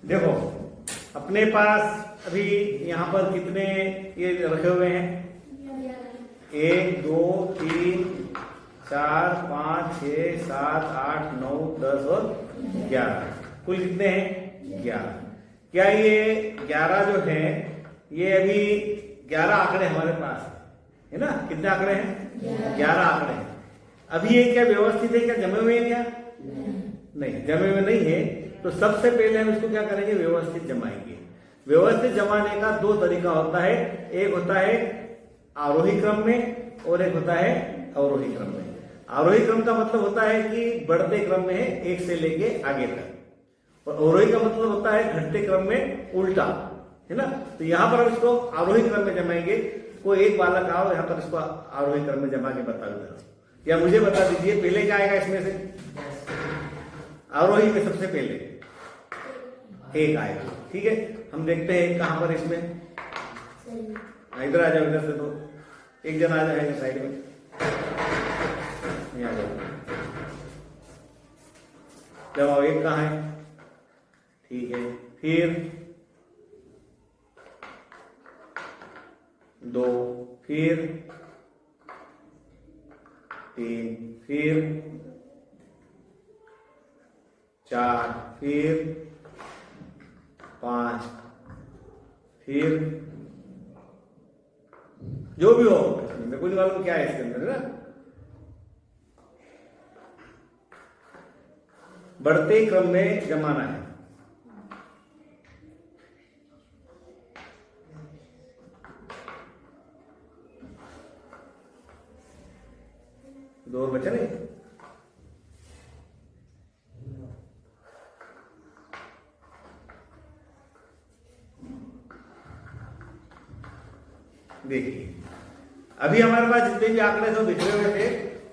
देखो अपने पास अभी यहाँ पर कितने ये रखे हुए हैं, 1 2 3 4 5 6 7 8 9 10 और 11। कुल कितने हैं? 11। क्या ये 11 जो है ये अभी 11 आंकड़े हमारे पास है ना? कितने आंकड़े हैं? 11 आंकड़े हैं। अभी ये क्या व्यवस्थित है, क्या जमे हुए हैं? क्या नहीं, जमे हुए नहीं है। तो सबसे पहले हम इसको क्या करेंगे? व्यवस्थित जमाएंगे। व्यवस्थित जमाने का दो तरीका होता है, एक होता है आरोही क्रम में और एक होता है अवरोही क्रम में। आरोही क्रम का मतलब होता है कि बढ़ते क्रम में है, एक से लेके आगे तक, और अवरोही का मतलब होता है घटते क्रम में उल्टा, है ना? तो यहाँ पर हम इसको आरोही क्रम में जमाएंगे। कोई एक बालक आओ यहाँ पर इसको आरोही क्रम में जमा के बताओ जरा, या मुझे बता दीजिए पहले क्या आएगा इसमें से? आरोही में सबसे पहले 1 आएगा। ठीक है, हम देखते हैं कहां पर इसमें। इधर आ जाओ, इधर से तो एक जन आ जाएगा साइड में, आ जाओ। जब आओ, 1 कहां है? ठीक है, फिर 2, फिर 3, फिर 4, फिर 5, फिर जो भी हो, मेरे को नहीं मालूम क्या है इसके अंदर, है ना? बढ़ते क्रम में जमाना है। दो और बचे नहीं? देखिए अभी हमारे पास जितने भी आंकड़े सब बिखरे हुए थे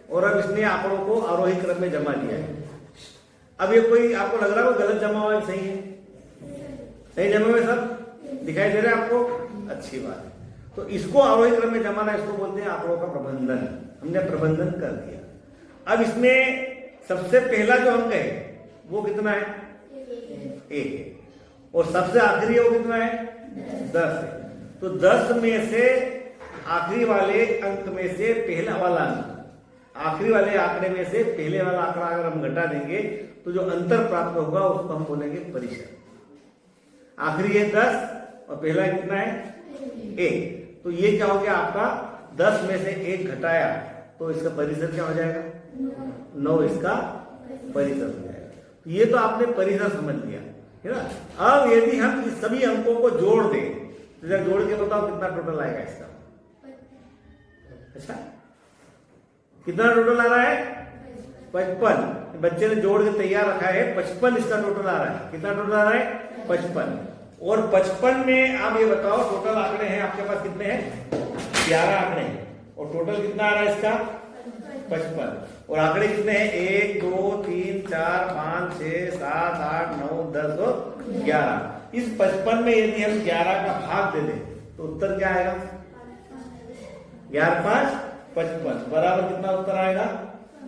और अब इसने आंकड़ों को आरोही क्रम में जमा दिया है। अब ये कोई आपको लग रहा है गलत जमा हुआ है? सही है, सही जमे हुए सब दिखाई दे रहे हैं आपको? अच्छी बात है। तो इसको आरोही क्रम में जमाना, इसको बोलते हैं आंकड़ों का प्रबंधन। हमने प्रबंधन कर दिया। अब इसमें सबसे पहला जो अंक है वो कितना है? 1 है, और सबसे आखिरी वो कितना है? 10 है। तो 10 में से आखिरी वाले अंक में से पहला वाला अंक, आखिरी वाले आंकड़े में से पहले वाला आंकड़ा अगर हम घटा देंगे तो जो अंतर प्राप्त होगा उसको हम बोलेंगे परिशत। आखिरी है 10 और पहला कितना है? 1। तो ये क्या हो गया आपका? 10 में से 1 घटाया तो इसका परिशत क्या हो जाएगा? 9 इसका परिशत हो जाएगा। तो ये तो आपने परिशत समझ लिया, है ना? अब यदि हम इस सभी अंकों को जोड़ दें तो जरा जोड़ के बताओ कितना टोटल आएगा इसका? अच्छा, कितना टोटल आ रहा है? 55। बच्चे ने जोड़ के तैयार रखा है, 55 इसका टोटल आ रहा है। कितना टोटल आ रहा है? 55। और 55 में आप ये बताओ टोटल आंकड़े हैं आपके पास कितने हैं? 11 आंकड़े हैं, और टोटल कितना आ रहा है इसका? 55। और आंकड़े कितने हैं? 1 2 3 4 5 6 7 8 9 10 और 11। इस 55 में यदि हम 11 का भाग दे दें तो उत्तर क्या आएगा? 11 5 55 बराबर कितना उत्तर आएगा?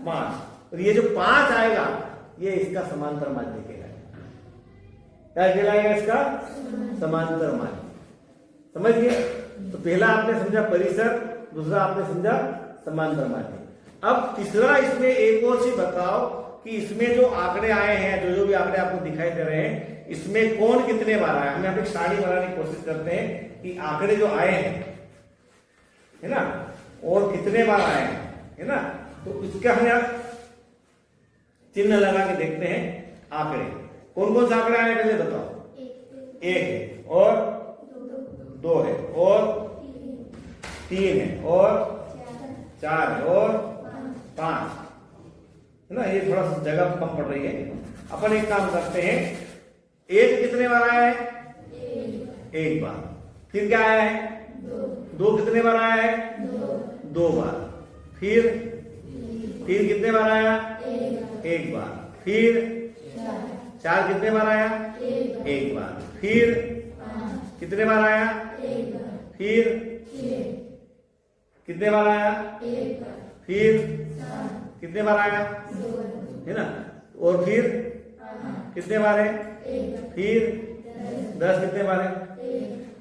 5। और ये जो 5 आएगा ये इसका समांतर माध्य कहलाएगा। क्या कहलाएगा इसका? समांतर माध्य। समझ गए? तो पहला आपने समझा परिसर, दूसरा आपने समझा समांतर माध्य। अब तीसरा इसमें एक और चीज बताओ कि इसमें जो आंकड़े आए हैं, जो भी आंकड़े आपको दिखाई दे रहे हैं, इसमें कौन कितने बार आया? हम यहाँ पे सारणी बनाने की कोशिश करते हैं कि आंकड़े जो आए हैं, है ना, और कितने बार आए हैं, है ना? तो इसका हम यहाँ चिन्ह लगा के देखते हैं। आंकड़े कौन कौन से आंकड़े आए पहले बताओ? 1 है, और 2 है, और 3 है, और 4 है, और 5 है ना? ये थोड़ा सा जगह कम पड़ रही है। अपन एक काम करते हैं, 1 कितने बार आया है? 1 बार। फिर क्या आया है? 2 कितने बार आया है? 2 बार। फिर कितने बार आया? 1 बार। फिर 4 कितने बार आया? 1 बार। फिर कितने बार आया? फिर कितने बार आया? फिर कितने बार आया? है ना? और फिर कितने बार है? फिर 10 कितने बार है?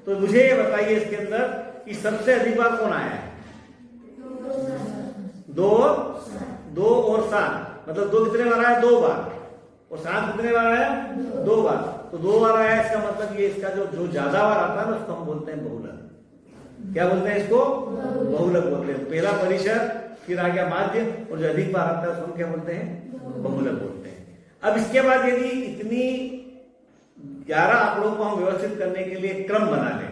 तो मुझे ये बताइए इसके अंदर कि सबसे अधिक बार कौन आया है? 2 और 7, मतलब 2 कितने बार आया? 2 बार। और 7 कितने बार आया? 2 बार। तो 2 बार आया, इसका मतलब ये इसका जो ज्यादा बार आता है ना उसको हम बोलते हैं बहुलक। क्या बोलते हैं इसको? बहुलक बोलते हैं। पहला परिसर, फिर आ गया माध्य, और जो अधिक बार आता है उसको हम क्या बोलते हैं? बहुलक बोलते हैं। अब इसके बाद यदि इतनी 11 आंकड़ों को हम व्यवस्थित करने के लिए क्रम बना लें,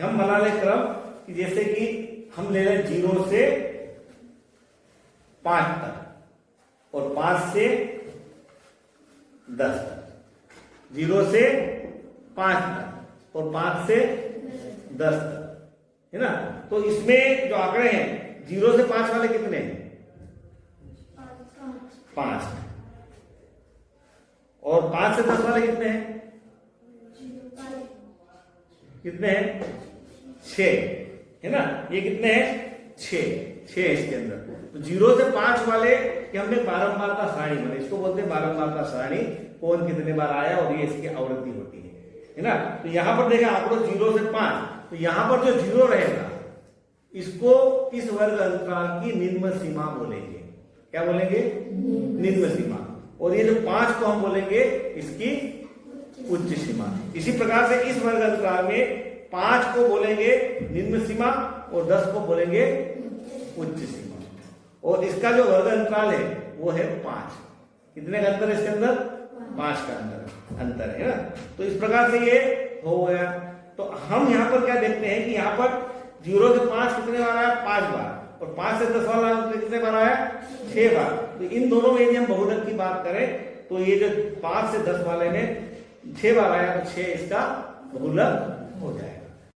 हम बना लें क्रम कि जैसे कि हम ले लें 0 से 5 तक और 5 से 10 तक, 0 से 5 तक और 5 से 10 तक, है ना? तो इसमें जो आंकड़े हैं 0 से 5 वाले कितने हैं? 5। और 5 से 10 वाले कितने हैं? कितने हैं? 6, है ना? ये कितने हैं? 6 इसके अंदर। तो 0 से 5 वाले कि हमने बारंबारता सारणी बनाई, इसको बोलते हैं बारंबारता सारणी। कौन कितने बार आया और ये इसकी आवृत्ति होती है ना? तो यहां पर देखा आंकड़ों 0 से 5, तो यहां पर जो 0 रहेगा इसको इस वर्ग अंतराल की निम्न सीमा बोलेंगे। क्या बोलेंगे? निम्न सीमा। और ये जो 5 को हम बोलेंगे इसकी उच्च सीमा। इसी प्रकार से इस वर्ग अंतराल में 5 को बोलेंगे निम्न सीमा और 10 को बोलेंगे उच्च सीमा। और इसका जो वर्ग अंतराल है वो है 5। कितने का अंतर है इसके अंदर? 5 का अंतर है ना? तो इस प्रकार से ये हो गया। तो हम यहाँ पर क्या देखते हैं कि यहाँ पर 0 से 5 कितने बार आया? 5 बार। और 5 से 10 वाला कितने बार आया? 6 बार। तो इन दोनों में यदि हम बहुलक की बात करें तो ये जो 5 से 10 वाले में 6 बार आया तो 6 इसका बहुलक हो जाएगा।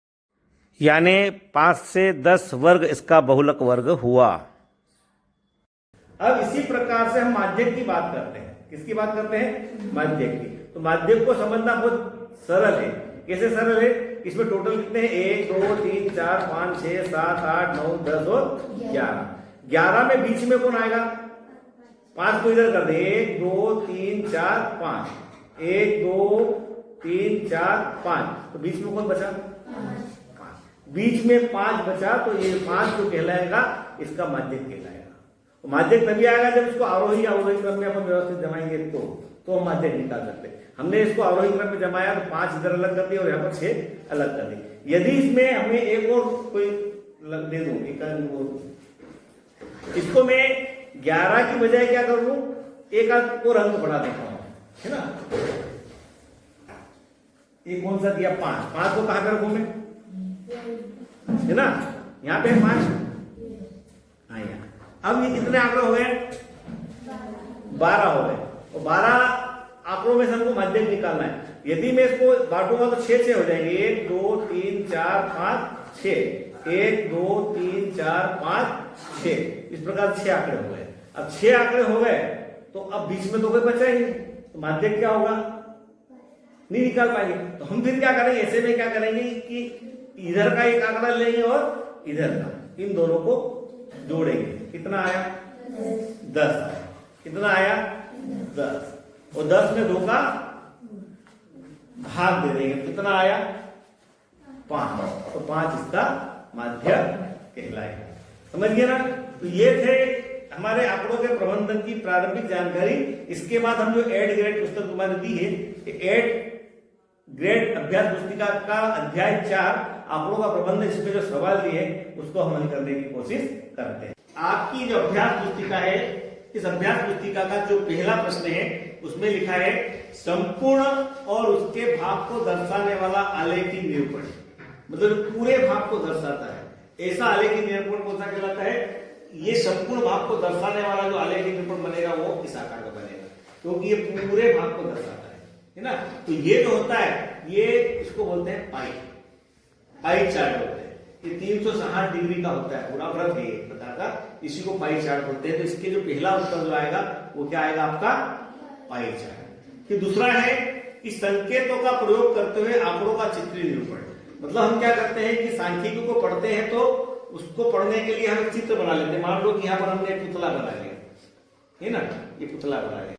यानी 5 से 10 वर्ग इसका बहुलक वर्ग हुआ। अब इसी प्रकार से हम माध्यक की बात करते हैं। किसकी बात करते हैं? माध्यक की। तो माध्यक को समझना बहुत सरल है। कैसे सरल है? इसमें टोटल कितने हैं? 1 2 3 4 5 6 7 8 9 10 और 11। 11 में बीच में कौन आएगा? 5 को इधर कर दे। 1 2 3 4 5, 1 2 3 4 5, तो बीच में कौन बचा? 5। बीच में 5 बचा, तो ये 5 जो कहलाएगा इसका माध्यक कहलाएगा। तो माध्यक तभी आएगा जब इसको आरोही अवरोही क्रम में अपन व्यवस्थित जमाएंगे तो हम माध्यक निकाल सकते हैं। हमने इसको आरोही क्रम में जमाया तो 5 इधर अलग कर दिए और यहाँ पर 6 अलग कर दिए। यदि इसमें हमें एक और कोई दे दूं, इसको मैं 11 की बजाय क्या कर लूं? एक आध और अंक बढ़ा देता हूं, है ना? ये कौन सा दिया? 5 को कहां पे रखूं मैं? है ना? यहाँ पे 5। अब ये कितने आंकड़े हो गए? 12 हो गए। और 12 आंकड़ों में से हमको माध्यक निकालना है। यदि मैं इसको बांटूंगा तो 6 हो जाएंगे। 1 2 3 4 5 6, 1 2 3 4 5 6, इस प्रकार 6 आंकड़े हो गए। अब 6 आंकड़े हो गए तो अब बीच में तो कोई बचा ही नहीं, तो माध्यक क्या होगा? नहीं निकाल पाएंगे। तो हम फिर क्या करेंगे? ऐसे में क्या करेंगे कि इधर का एक आंकड़ा लेंगे और इधर का, इन दोनों को जोड़ेंगे। कितना आया? 10 आया। कितना आया? 10। और 10 में 2 का भाग दे देंगे। कितना आया? 5। तो 5 इसका माध्यक कहलाएगा। समझ गए ना? तो ये थे हमारे आंकड़ों के प्रबंधन की प्रारंभिक जानकारी। इसके बाद हम जो एड ग्रेड पुस्तक तुम्हारे दी है, एड ग्रेड अभ्यास पुस्तिका का अध्याय 4 आंकड़ों का प्रबंधन, इसमें जो सवाल दिए उसको हम हल करने की कोशिश करते हैं। आपकी जो अभ्यास पुस्तिका है, इस अभ्यास पुस्तिका का जो पहला प्रश्न है उसमें लिखा है संपूर्ण और उसके भाग को दर्शाने वाला आलेखी निरूपण, मतलब पूरे भाग को दर्शाता है। ऐसा आलेखी निरूपण कौन सा कहलाता है? ये संपूर्ण भाग को दर्शाने वाला जो आलेखी निरूपण बनेगा वो इस आकार का बनेगा, क्योंकि ये पूरे भाग को दर्शाता है ना? तो ये जो होता है ये इसको बोलते हैं पाई चार्ट होते हैं। ये 360 डिग्री का होता है, पूरा वृत्त है एक प्रकार का, इसी को पाई चार्ट बोलते हैं। तो इसके जो पहला उत्तर जो आएगा वो क्या आएगा? आपका पाई चार्ट। फिर दूसरा है कि संकेतों का प्रयोग करते हुए आंकड़ों का चित्रीय निरूपण, मतलब हम क्या करते हैं कि सांख्यिकी को पढ़ते हैं तो उसको पढ़ने के लिए हम चित्र बना लेते हैं। मान लो कि यहाँ पर हमने एक पुतला बना लिया, है ना? ये पुतला बना लिया,